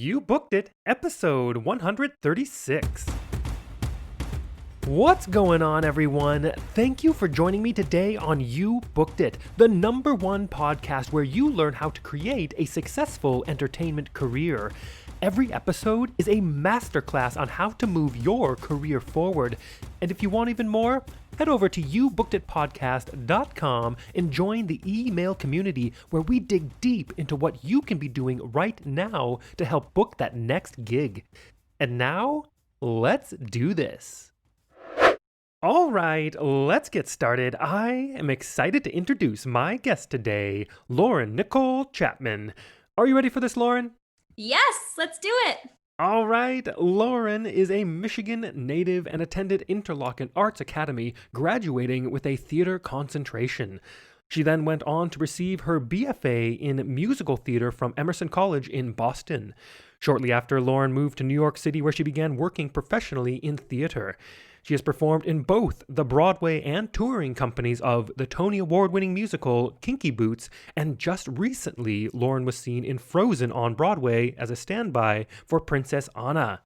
You Booked It, episode 136. What's going on, everyone? Thank you for joining me today on You Booked It, the #1 podcast where you learn how to create a successful entertainment career. Every episode is a masterclass on how to move your career forward. And if you want even more, head over to youbookeditpodcast.com and join the email community where we dig deep into what you can be doing right now to help book that next gig. And now, let's do this. All right, let's get started. I am excited to introduce my guest today, Nicole Chapman. Are you ready for this, Lauren? Yes, let's do it. All right, Lauren is a Michigan native and attended Interlochen Arts Academy, graduating with a theater concentration. She then went on to receive her BFA in musical theater from Emerson College in Boston. Shortly after, Lauren moved to New York City, where she began working professionally in theater. She has performed in both the Broadway and touring companies of the Tony Award-winning musical Kinky Boots, and just recently, Lauren was seen in Frozen on Broadway as a standby for Princess Anna.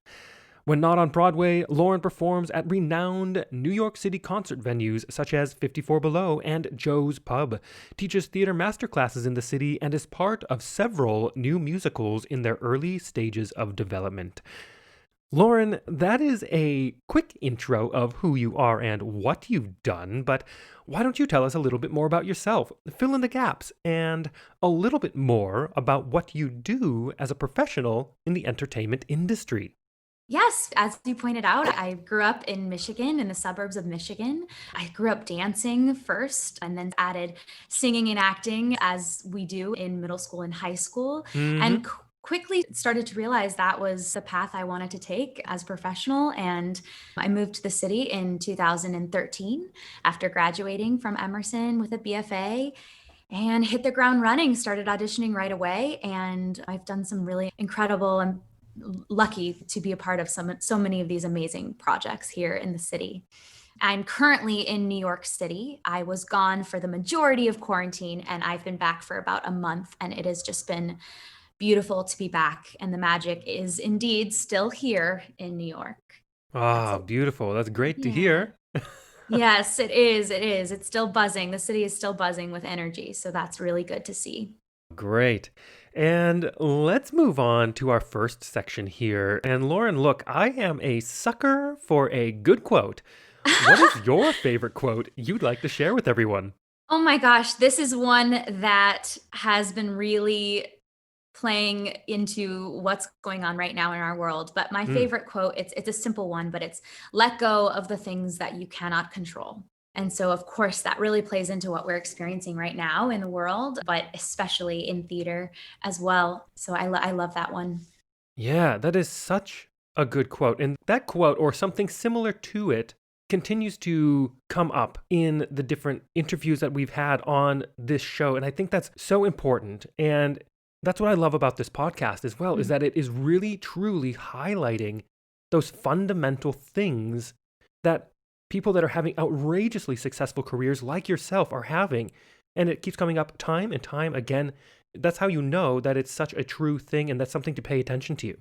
When not on Broadway, Lauren performs at renowned New York City concert venues such as 54 Below and Joe's Pub, teaches theater masterclasses in the city, and is part of several new musicals in their early stages of development. Lauren, that is a quick intro of who you are and what you've done, but why don't you tell us a little bit more about yourself, fill in the gaps, and a little bit more about what you do as a professional in the entertainment industry? Yes, as you pointed out, I grew up in Michigan, in the suburbs of Michigan. I grew up dancing first and then added singing and acting as we do in middle school and high school. And quickly started to realize that was the path I wanted to take as a professional. And I moved to the city in 2013 after graduating from Emerson with a BFA and hit the ground running, started auditioning right away. And I've done some really incredible and lucky to be a part of so many of these amazing projects here in the city. I'm currently in New York City. I was gone for the majority of quarantine, and I've been back for about a month, and it has just been beautiful to be back. And the magic is indeed still here in New York. Ah, beautiful. That's great to hear. Yes, it is. It is. It's still buzzing. The city is still buzzing with energy. So that's really good to see. Great. And let's move on to our first section here. And Lauren, look, I am a sucker for a good quote. What is your favorite quote you'd like to share with everyone? Oh my gosh, this is one that has been really playing into what's going on right now in our world. But my favorite quote, it's a simple one, but it's let go of the things that you cannot control. And so, of course, that really plays into what we're experiencing right now in the world, but especially in theater as well. So I love that one. Yeah, that is such a good quote. And that quote, or something similar to it, continues to come up in the different interviews that we've had on this show. And I think that's so important. And that's what I love about this podcast as well, is that it is really, truly highlighting those fundamental things that people that are having outrageously successful careers like yourself are having. And it keeps coming up time and time again. That's how you know that it's such a true thing, and that's something to pay attention to.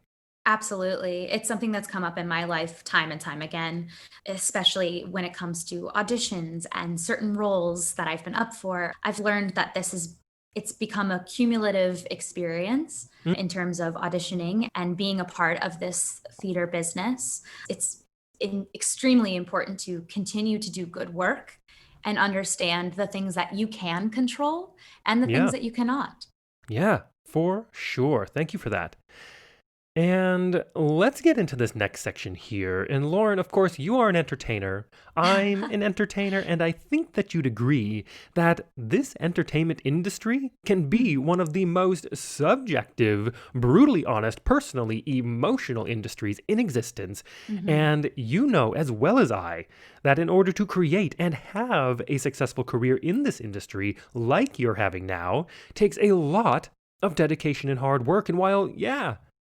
Absolutely. It's something that's come up in my life time and time again, especially when it comes to auditions and certain roles that I've been up for. I've learned that it's become a cumulative experience in terms of auditioning and being a part of this theater business. It's extremely important to continue to do good work and understand the things that you can control and the things that you cannot. Yeah, for sure. Thank you for that. And let's get into this next section here. And Lauren, of course, you are an entertainer. I'm an entertainer, and I think that you'd agree that this entertainment industry can be one of the most subjective, brutally honest, personally emotional industries in existence. And you know as well as I that in order to create and have a successful career in this industry like you're having now takes a lot of dedication and hard work. And while,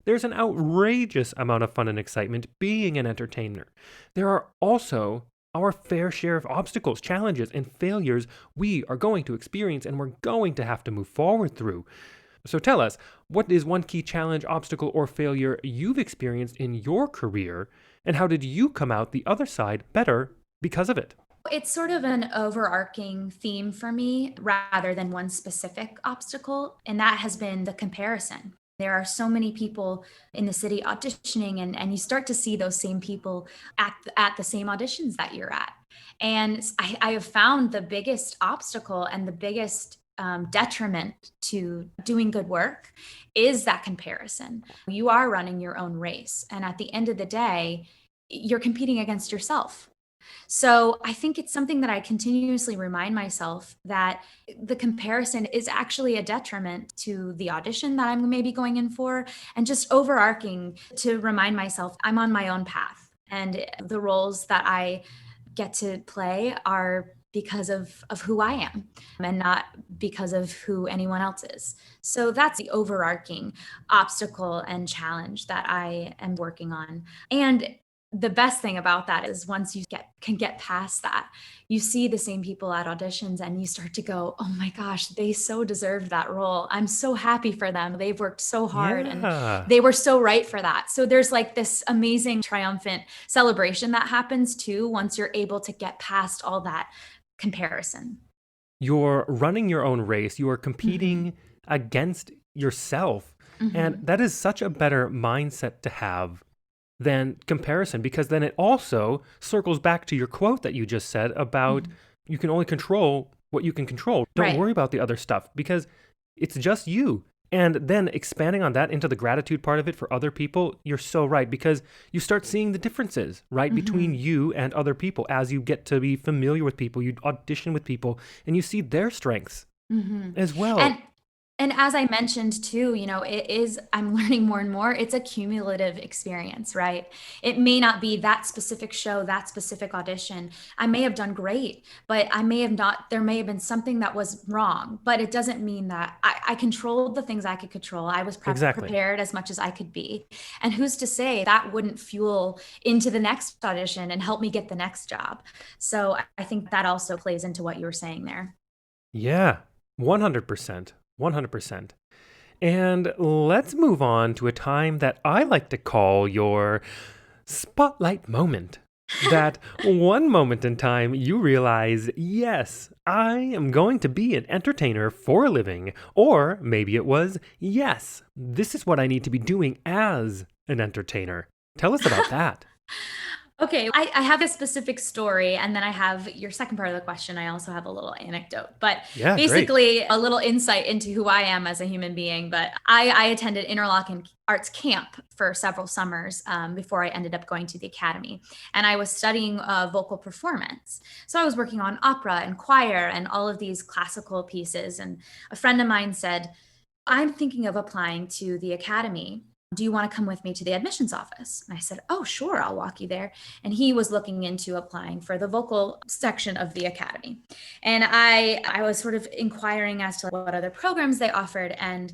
there's an outrageous amount of fun and excitement being an entertainer, there are also our fair share of obstacles, challenges, and failures we are going to experience and we're going to have to move forward through. So tell us, what is one key challenge, obstacle, or failure you've experienced in your career, and how did you come out the other side better because of it? It's sort of an overarching theme for me rather than one specific obstacle, and that has been the comparison. There are so many people in the city auditioning, and you start to see those same people at the same auditions that you're at. And I have found the biggest obstacle and the biggest detriment to doing good work is that comparison. You are running your own race. And at the end of the day, you're competing against yourself. So I think it's something that I continuously remind myself that the comparison is actually a detriment to the audition that I'm maybe going in for, and just overarching to remind myself I'm on my own path. And the roles that I get to play are because of who I am and not because of who anyone else is. So that's the overarching obstacle and challenge that I am working on. And the best thing about that is once you can get past that, you see the same people at auditions and you start to go, oh my gosh, they so deserved that role. I'm so happy for them. They've worked so hard and Yeah. they were so right for that. So there's like this amazing triumphant celebration that happens too once you're able to get past all that comparison. You're running your own race, you are Hmm. competing against yourself. And Hmm. that is such a better mindset to have than comparison, because then it also circles back to your quote that you just said about Hmm. you can only control what you can control. Don't Right. worry about the other stuff because it's just you. And then expanding on that into the gratitude part of it for other people, you're so right, because you start seeing the differences, right, between Hmm. you and other people as you get to be familiar with people, you audition with people, and you see their strengths Hmm. as And well. and as I mentioned too, it is, I'm learning more and more. It's a cumulative experience, right? It may not be that specific show, that specific audition. I may have done great, but I may have not, there may have been something that was wrong, but it doesn't mean that I controlled the things I could control. I was Exactly. prepared as much as I could be. And who's to say that wouldn't fuel into the next audition and help me get the next job? So I think that also plays into what you were saying there. Yeah, 100%. 100%. And let's move on to a time that I like to call your spotlight moment. That one moment in time you realize, yes, I am going to be an entertainer for a living. Or maybe it was, yes, this is what I need to be doing as an entertainer. Tell us about that. Okay, I have a specific story, and then I have your second part of the question. I also have a little anecdote, but Yeah, great. basically a little insight into who I am as a human being. But I attended Interlochen Arts Camp for several summers before I ended up going to the academy, and I was studying vocal performance. So I was working on opera and choir and all of these classical pieces. And a friend of mine said, I'm thinking of applying to the academy. Do you want to come with me to the admissions office? And I said, oh, sure, I'll walk you there. And he was looking into applying for the vocal section of the academy. And I was sort of inquiring as to what other programs they offered. And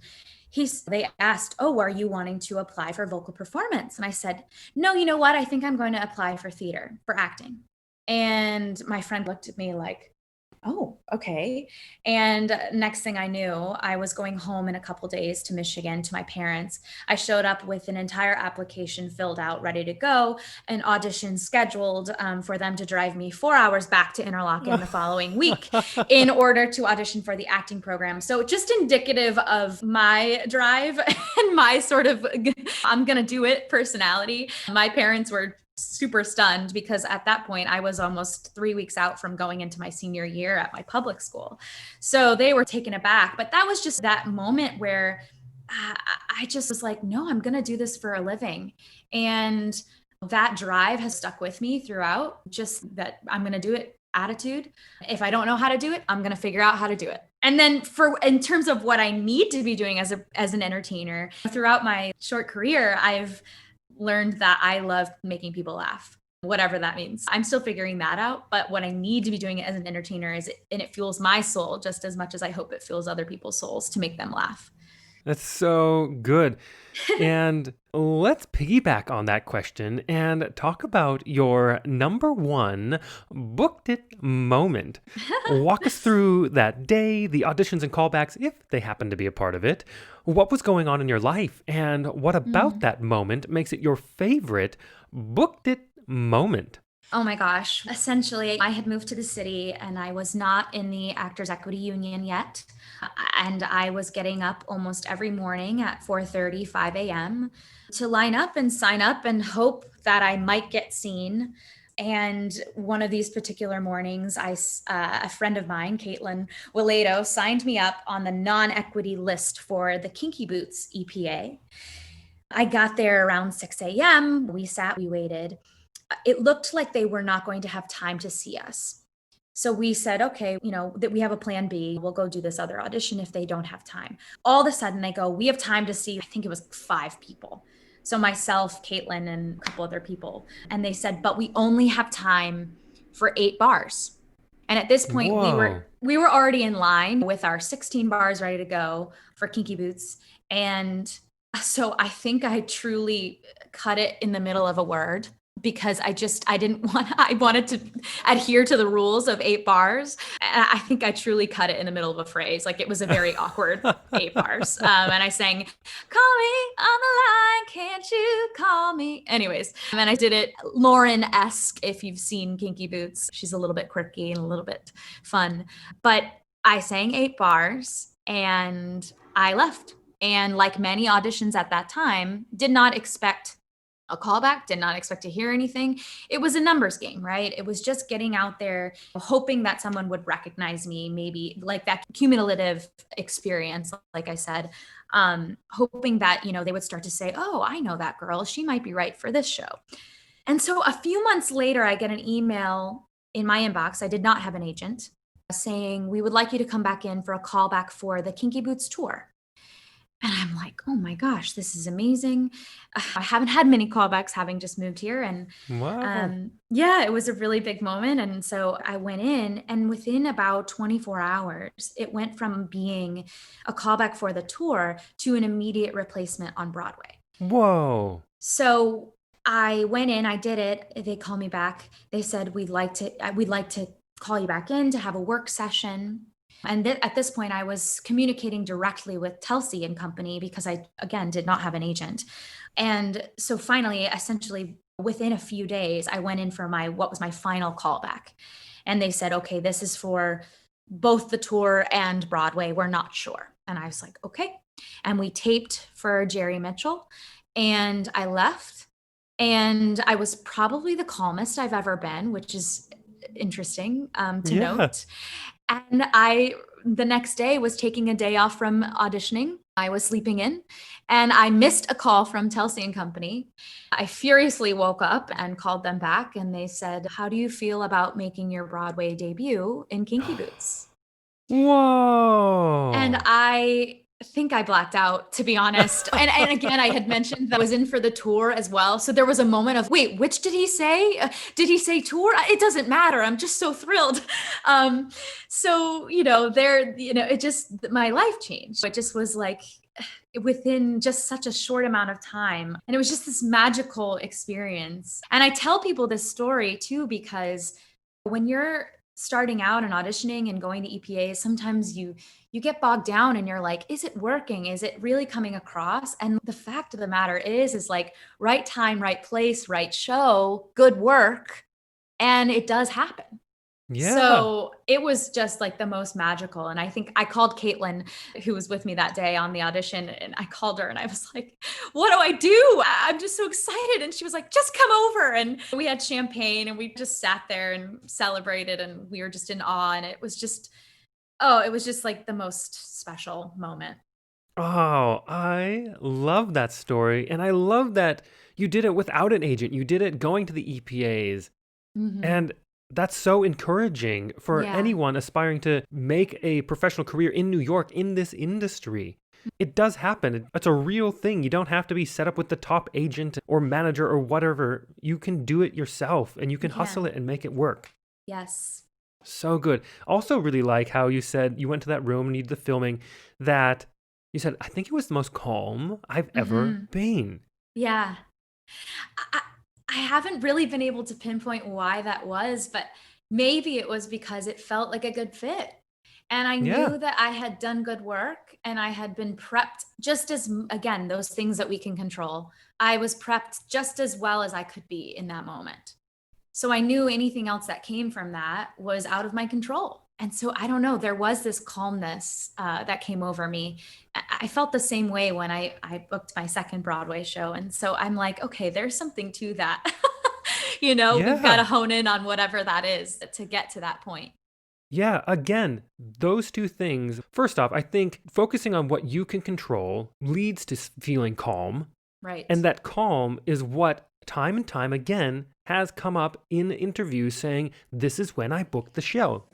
they asked, oh, are you wanting to apply for vocal performance? And I said, no, you know what? I think I'm going to apply for theater, for acting. And my friend looked at me like, oh, okay. And next thing I knew, I was going home in a couple days to Michigan to my parents. I showed up with an entire application filled out, ready to go, an audition scheduled for them to drive me 4 hours back to Interlochen the following week in order to audition for the acting program. So just indicative of my drive and my sort of I'm gonna do it personality. My parents were super stunned because at that point I was almost 3 weeks out from going into my senior year at my public school. So they were taken aback. But that was just that moment where I just was like, no, I'm going to do this for a living. And that drive has stuck with me throughout, just that I'm going to do it attitude. If I don't know how to do it, I'm going to figure out how to do it. And then for in terms of what I need to be doing as an entertainer, throughout my short career, I've learned that I love making people laugh, whatever that means. I'm still figuring that out, but what I need to be doing as an entertainer is, and it fuels my soul just as much as I hope it fuels other people's souls to make them laugh. That's so good. And let's piggyback on that question and talk about your number one booked it moment. Walk us through that day, the auditions and callbacks, if they happen to be a part of it. What was going on in your life, and what about Mm. that moment makes it your favorite booked it moment? Oh my gosh. Essentially, I had moved to the city and I was not in the Actors Equity Union yet. And I was getting up almost every morning at 4:30, 5 a.m. to line up and sign up and hope that I might get seen. And one of these particular mornings, a friend of mine, Caitlin Wilato, signed me up on the non-equity list for the Kinky Boots EPA. I got there around 6 a.m. We sat, we waited. It looked like they were not going to have time to see us. So we said, okay, that we have a plan B. We'll go do this other audition if they don't have time. All of a sudden they go, we have time to see, I think it was 5 people. So myself, Caitlin, and a couple other people. And they said, but we only have time for 8 bars. And at this point, we Whoa. were we were already in line with our 16 bars ready to go for Kinky Boots. And so I think I truly cut it in the middle of a word because I didn't I wanted to adhere to the rules of 8 bars. And I think I truly cut it in the middle of a phrase. Like it was a very awkward 8 bars. And I sang, call me on the line, can't you call me? Anyways, and then I did it Lauren-esque, if you've seen Kinky Boots. She's a little bit quirky and a little bit fun. But I sang 8 bars and I left. And like many auditions at that time, did not expect a callback, did not expect to hear anything. It was a numbers game, right? It was just getting out there, hoping that someone would recognize me, maybe like that cumulative experience, like I said, hoping that, they would start to say, oh, I know that girl. She might be right for this show. And so a few months later, I get an email in my inbox. I did not have an agent saying, we would like you to come back in for a callback for the Kinky Boots tour. And I'm like, oh my gosh, this is amazing. I haven't had many callbacks having just moved here. And Wow. yeah, it was a really big moment. And so I went in, and within about 24 hours, it went from being a callback for the tour to an immediate replacement on Broadway. Whoa. So I went in, I did it. They called me back. They said, we'd like to call you back in to have a work session. And at this point, I was communicating directly with Telsey and Company because I, again, did not have an agent. And so finally, essentially, within a few days, I went in for what was my final callback. And they said, okay, this is for both the tour and Broadway. We're not sure. And I was like, okay. And we taped for Jerry Mitchell, and I left. And I was probably the calmest I've ever been, which is interesting to Yeah. note. And the next day was taking a day off from auditioning. I was sleeping in, and I missed a call from Telsey and Company. I furiously woke up and called them back, and they said, how do you feel about making your Broadway debut in Kinky Boots? And Whoa. I think I blacked out, to be honest. And again, I had mentioned that I was in for the tour as well. So there was a moment of, wait, which did he say? Did he say tour? It doesn't matter. I'm just so thrilled. So, it just, my life changed. It just was like within just such a short amount of time. And it was just this magical experience. And I tell people this story too, because when you're starting out and auditioning and going to EPAs, sometimes you get bogged down and you're like, is it working? Is it really coming across? And the fact of the matter is like right time, right place, right show, good work. And it does happen. Yeah. So it was just like the most magical. And I think I called Caitlin, who was with me that day on the audition, and I called her and I was like, what do I do? I'm just so excited. And she was like, just come over. And we had champagne and we just sat there and celebrated, and we were just in awe. And it was just like the most special moment. Oh, I love that story. And I love that you did it without an agent. You did it going to the EPAs. Mm-hmm. And that's so encouraging for Yeah. anyone aspiring to make a professional career in New York in this industry. It does happen. It's a real thing. You don't have to be set up with the top agent or manager or whatever. You can do it yourself, and you can You hustle can. it and make it work. Yes. So good. Also really like how you said you went to that room and you did the filming, that You said, I think it was the most calm I've ever Hmm. been. Yeah. I, I haven't really been able to pinpoint why that was, but maybe it was because it felt like a good fit. And I Yeah. knew that I had done good work and I had been prepped just as, again, those things that we can control. I was prepped just as well as I could be in that moment. So I knew anything else that came from that was out of my control. And so I don't know, there was this calmness that came over me. I felt the same way when I booked my second Broadway show. And so I'm like, okay, there's something to that. We've got to Yeah. hone in on whatever that is to get to that point. Yeah. Again, those two things. First off, I think focusing on what you can control leads to feeling calm. Right. And that calm is what time and time again has come up in interviews saying, this is when I booked the show,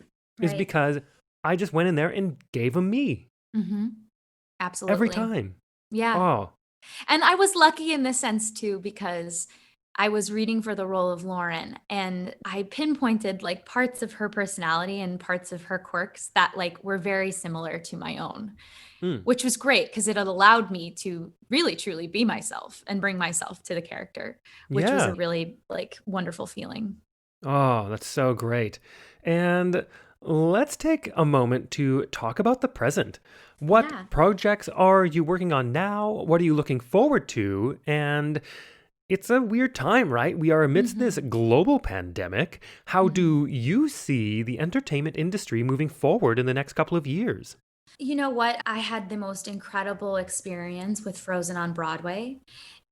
is Right. because I just went in there and gave them me Hmm. every Absolutely. time. Yeah. Oh, And I was lucky in this sense too, because I was reading for the role of Lauren and I pinpointed like parts of her personality and parts of her quirks that like were very similar to my own, mm, which was great because it had allowed me to really truly be myself and bring myself to the character, which was a yeah. really like wonderful feeling. Oh, that's so great. And let's take a moment to talk about the present. What Yeah. projects are you working on now? What are you looking forward to? And it's a weird time, right? We are amidst Hmm. this global pandemic. How Hmm. do you see the entertainment industry moving forward in the next couple of years? You know what? I had the most incredible experience with Frozen on Broadway,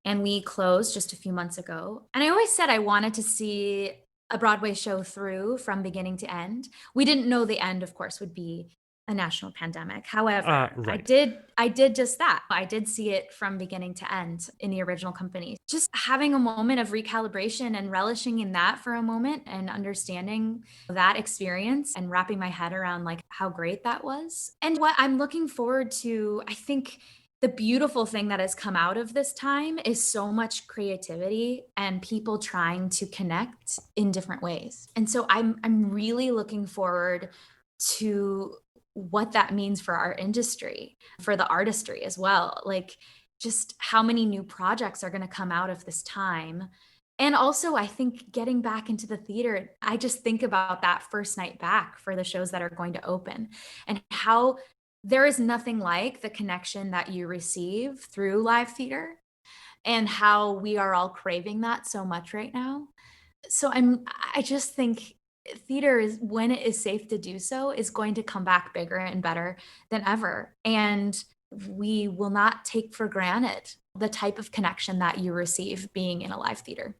and we closed just a few months ago. And I always said I wanted to see a Broadway show through from beginning to end. We didn't know the end, of course, would be a national pandemic. However, I Right. did I did just that. I did see it from beginning to end in the original company. Just having a moment of recalibration and relishing in that for a moment and understanding that experience and wrapping my head around like how great that was. And what I'm looking forward to, I think the beautiful thing that has come out of this time is so much creativity and people trying to connect in different ways. And so I'm really looking forward to what that means for our industry, for the artistry as well. Like just how many new projects are going to come out of this time. And also, I think getting back into the theater, I just think about that first night back for the shows that are going to open and how there is nothing like the connection that you receive through live theater and how we are all craving that so much right now. So I just think theater is when it is safe to do so is going to come back bigger and better than ever. And we will not take for granted the type of connection that you receive being in a live theater.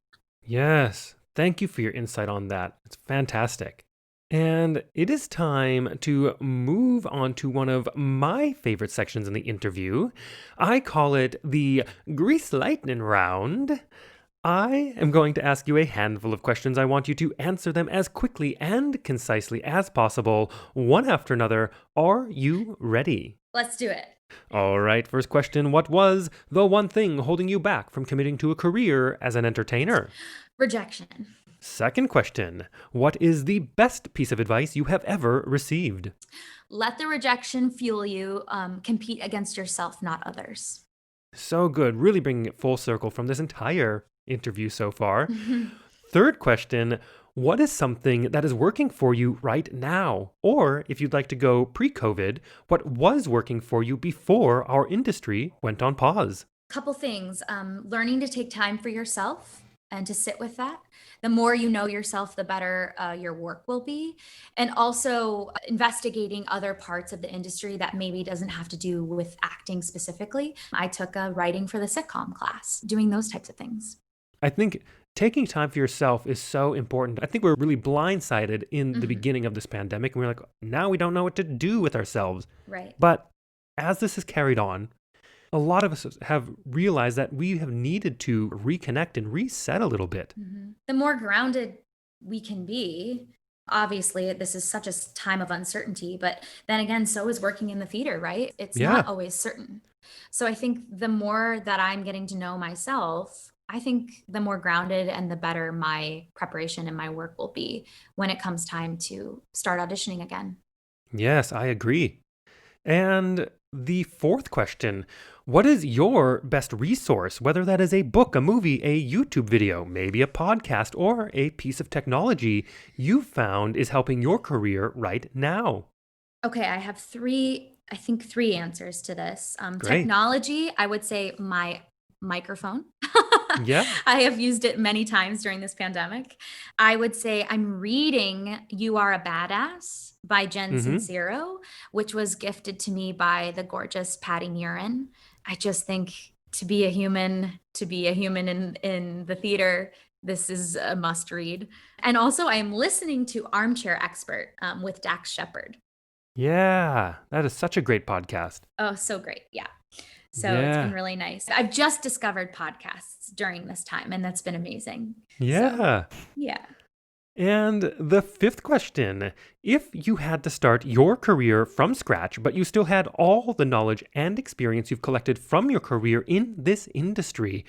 Yes. Thank you for your insight on that. It's fantastic. And it is time to move on to one of my favorite sections in the interview. I call it the Grease Lightning Round. I am going to ask you a handful of questions. I want you to answer them as quickly and concisely as possible, one after another. Are you ready? Let's do it. All right, first question. What was the one thing holding you back from committing to a career as an entertainer? Rejection. Second question. What is the best piece of advice you have ever received? Let the rejection fuel you. Compete against yourself, not others. So good. Really bringing it full circle from this entire interview so far. Third question. What is something that is working for you right now? Or if you'd like to go pre COVID, what was working for you before our industry went on pause? Couple things. Learning to take time for yourself and to sit with that. The more you know yourself, the better your work will be. And also investigating other parts of the industry that maybe doesn't have to do with acting specifically. I took a writing for the sitcom class, doing those types of things. I think taking time for yourself is so important. I think we're really blindsided in the Mhm. beginning of this pandemic, and we're like, now we don't know what to do with ourselves. Right. But as this has carried on, a lot of us have realized that we have needed to reconnect and reset a little bit. The more grounded we can be, obviously, this is such a time of uncertainty, but then again, so is working in the theater, right? It's not Yeah. always certain. So I think the more that I'm getting to know myself, I think the more grounded and the better my preparation and my work will be when it comes time to start auditioning again. Yes, I agree. And the fourth question. What is your best resource, whether that is a book, a movie, a YouTube video, maybe a podcast, or a piece of technology you found is helping your career right now? Okay, I have three answers to this. Great. Technology, I would say my microphone. Yeah. I have used it many times during this pandemic. I would say I'm reading You Are a Badass by Jen Mm-hmm. Sincero, which was gifted to me by the gorgeous Patty Murin. I just think to be a human in the theater, this is a must read. And also, I am listening to Armchair Expert with Dax Shepard. Yeah, that is such a great podcast. Oh, so great. Yeah. So it's been Yeah. really nice. I've just discovered podcasts during this time, and that's been amazing. So, Yeah. yeah. And the fifth question, if you had to start your career from scratch, but you still had all the knowledge and experience you've collected from your career in this industry,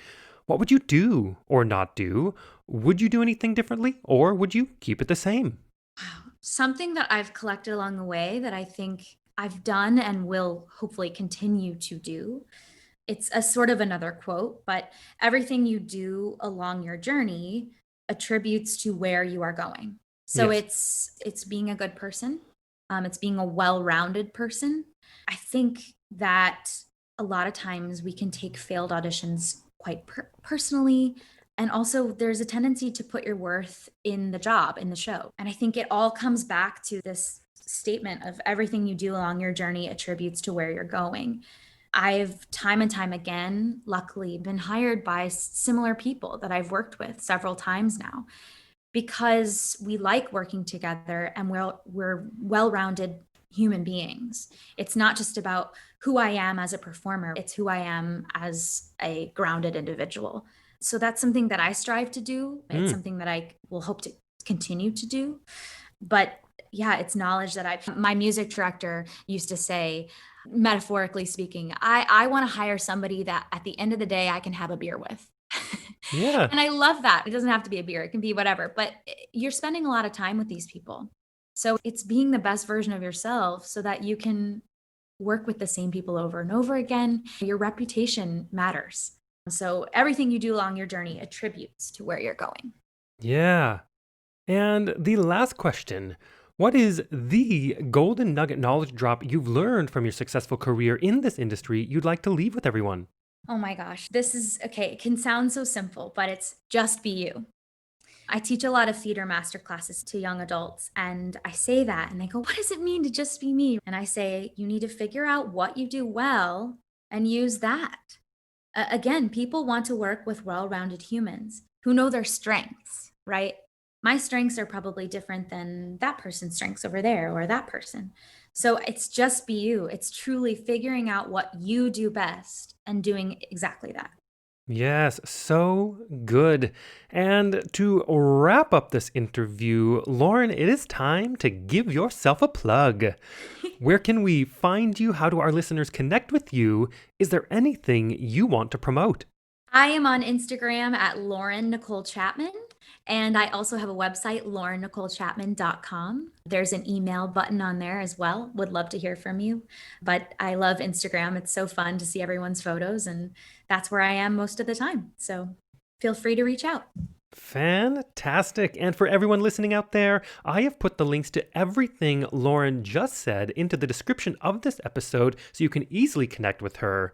what would you do or not do? Would you do anything differently, or would you keep it the same? Wow. Something that I've collected along the way that I think I've done and will hopefully continue to do. It's a sort of another quote, but everything you do along your journey attributes to where you are going. So Yes. it's being a good person. It's being a well-rounded person. I think that a lot of times we can take failed auditions quite personally. And also, there's a tendency to put your worth in the job, in the show. And I think it all comes back to this statement of everything you do along your journey attributes to where you're going. I've time and time again, luckily, been hired by similar people that I've worked with several times now because we like working together and we're well-rounded human beings. It's not just about who I am as a performer, it's who I am as a grounded individual. So that's something that I strive to do. It's something that I will hope to continue to do. But yeah, it's knowledge that my music director used to say, metaphorically speaking, I want to hire somebody that at the end of the day, I can have a beer with. Yeah. And I love that. It doesn't have to be a beer. It can be whatever, but you're spending a lot of time with these people. So it's being the best version of yourself so that you can work with the same people over and over again. Your reputation matters. So everything you do along your journey attributes to where you're going. Yeah. And the last question, what is the golden nugget knowledge drop you've learned from your successful career in this industry you'd like to leave with everyone? Oh my gosh, this is okay. It can sound so simple, but it's just be you. I teach a lot of theater master classes to young adults, and I say that, and they go, "What does it mean to just be me?" And I say, you need to figure out what you do well and use that. Again, people want to work with well rounded humans who know their strengths, right? My strengths are probably different than that person's strengths over there or that person. So it's just be you. It's truly figuring out what you do best and doing exactly that. Yes, so good. And to wrap up this interview, Lauren, it is time to give yourself a plug. Where can we find you? How do our listeners connect with you? Is there anything you want to promote? I am on Instagram at Lauren Nicole Chapman. And I also have a website, laurennicolechapman.com. There's an email button on there as well. Would love to hear from you. But I love Instagram. It's so fun to see everyone's photos, and that's where I am most of the time. So feel free to reach out. Fantastic. And for everyone listening out there, I have put the links to everything Lauren just said into the description of this episode so you can easily connect with her.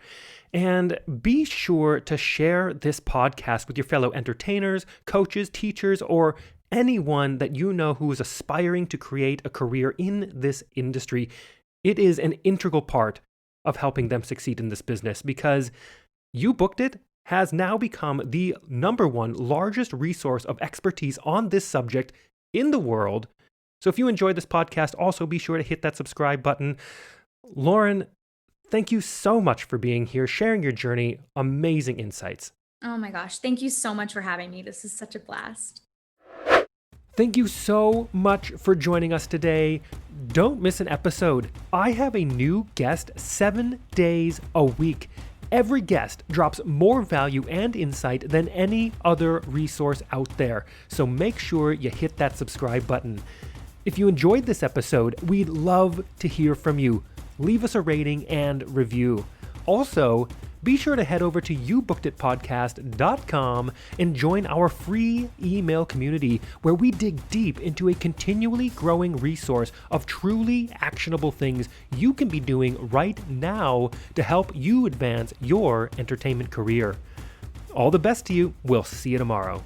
And be sure to share this podcast with your fellow entertainers, coaches, teachers, or anyone that you know who is aspiring to create a career in this industry. It is an integral part of helping them succeed in this business because You Booked It has now become the #1 largest resource of expertise on this subject in the world. So if you enjoyed this podcast, also be sure to hit that subscribe button. Lauren, thank you so much for being here, sharing your journey, amazing insights. Oh my gosh. Thank you so much for having me. This is such a blast. Thank you so much for joining us today. Don't miss an episode. I have a new guest 7 days a week. Every guest drops more value and insight than any other resource out there. So make sure you hit that subscribe button. If you enjoyed this episode, we'd love to hear from you. leave us a rating and review. Also, be sure to head over to youbookeditpodcast.com and join our free email community where we dig deep into a continually growing resource of truly actionable things you can be doing right now to help you advance your entertainment career. All the best to you. We'll see you tomorrow.